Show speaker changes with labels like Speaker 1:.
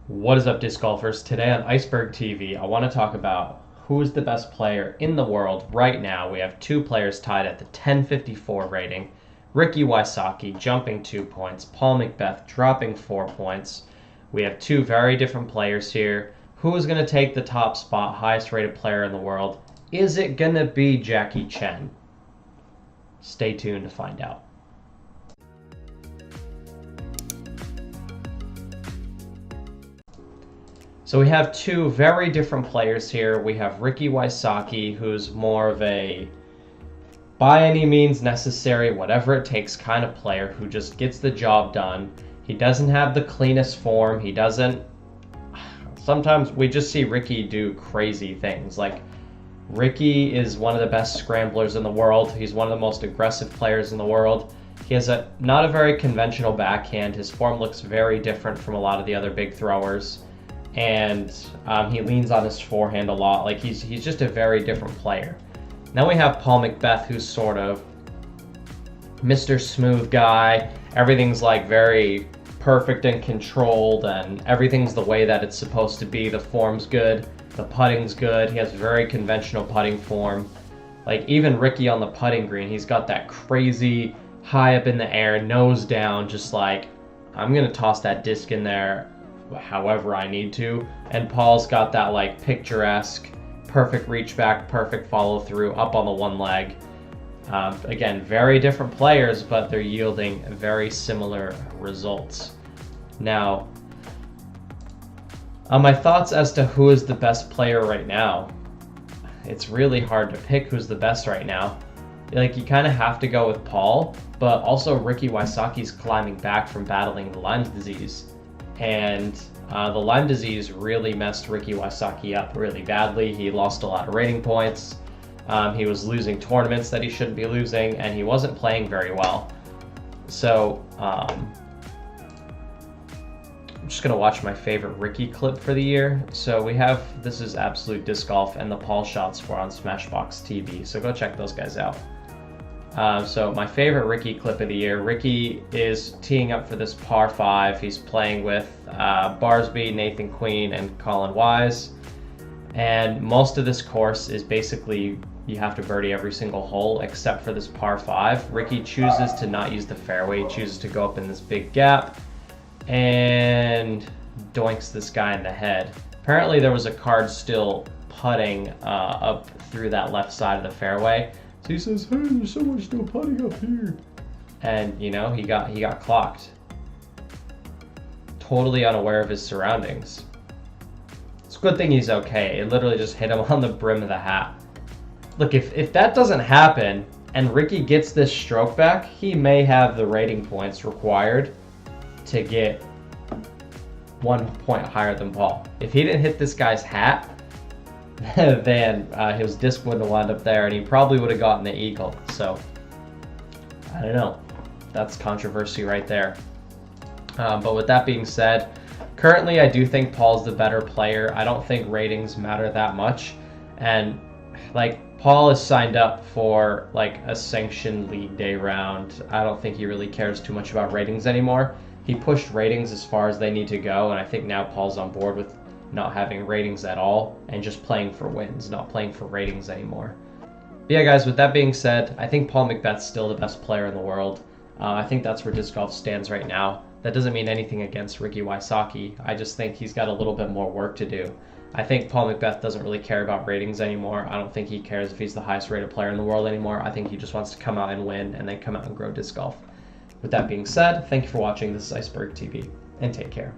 Speaker 1: What is up, disc golfers? Today on Iceberg TV, I want to talk about who is the best player in the world right now. We have two players tied at the 1054 rating. Ricky Wysocki jumping 2 points, Paul McBeth dropping 4 points. We have two very different players here. Who is going to take the top spot, highest rated player in the world? Is it going to be Jackie Chen? Stay tuned to find out. So we have two very different players here. We have Ricky Wysocki, who's more of a by any means necessary, whatever it takes kind of player who just gets the job done. He doesn't have the cleanest form. He doesn't. Sometimes we just see Ricky do crazy things. Like, Ricky is one of the best scramblers in the world. He's one of the most aggressive players in the world. He has not a very conventional backhand. His form looks very different from a lot of the other big throwers. And he leans on his forehand a lot. Like, he's just a very different player. Then we have Paul McBeth, who's sort of Mr. Smooth guy. Everything's like very perfect and controlled, and everything's the way that it's supposed to be. The form's good, the putting's good. He has very conventional putting form. Like, even Ricky on the putting green, he's got that crazy high up in the air, nose down, just like, I'm gonna toss that disc in there however I need to. And Paul's got that like picturesque, perfect reach back, perfect follow through, up on the one leg. Again, very different players, but they're yielding very similar results. Now, my thoughts as to who is the best player right now. It's really hard to pick who's the best right now. Like, you kind of have to go with Paul, but also Ricky Wysocki's climbing back from battling the Lyme disease. And the Lyme disease really messed Ricky Wysocki up really badly. He lost a lot of rating points. He was losing tournaments that he shouldn't be losing, and he wasn't playing very well. So I'm just going to watch my favorite Ricky clip for the year. So we have, this is Absolute Disc Golf, and the Paul shots were on Smashbox TV. So go check those guys out. So my favorite Ricky clip of the year, Ricky is teeing up for this par 5. He's playing with Barsby, Nathan Queen, and Colin Wise. And most of this course is basically you have to birdie every single hole except for this par 5. Ricky chooses to not use the fairway. He chooses to go up in this big gap and doinks this guy in the head. Apparently there was a card still putting up through that left side of the fairway. So he says, "Hey, there's so much still putting up here," and you know, he got clocked. Totally unaware of his surroundings. It's a good thing he's okay. It literally just hit him on the brim of the hat. Look, if that doesn't happen and Ricky gets this stroke back, he may have the rating points required to get 1 point higher than Paul. If he didn't hit this guy's hat, then his disc wouldn't have wound up there, and he probably would have gotten the eagle. So I don't know. That's controversy right there. But with that being said, currently I do think Paul's the better player. I don't think ratings matter that much. And like, Paul is signed up for like a sanctioned league day round. I don't think he really cares too much about ratings anymore. He pushed ratings as far as they need to go, and I think now Paul's on board with not having ratings at all and just playing for wins, not playing for ratings anymore. But yeah, guys, with that being said, I think Paul McBeth's still the best player in the world. I think that's where disc golf stands right now. That doesn't mean anything against Ricky Wysocki. I just think he's got a little bit more work to do. I think Paul McBeth doesn't really care about ratings anymore. I don't think he cares if he's the highest rated player in the world anymore. I think he just wants to come out and win, and then come out and grow disc golf. With that being said, thank you for watching. This is Iceberg TV, and take care.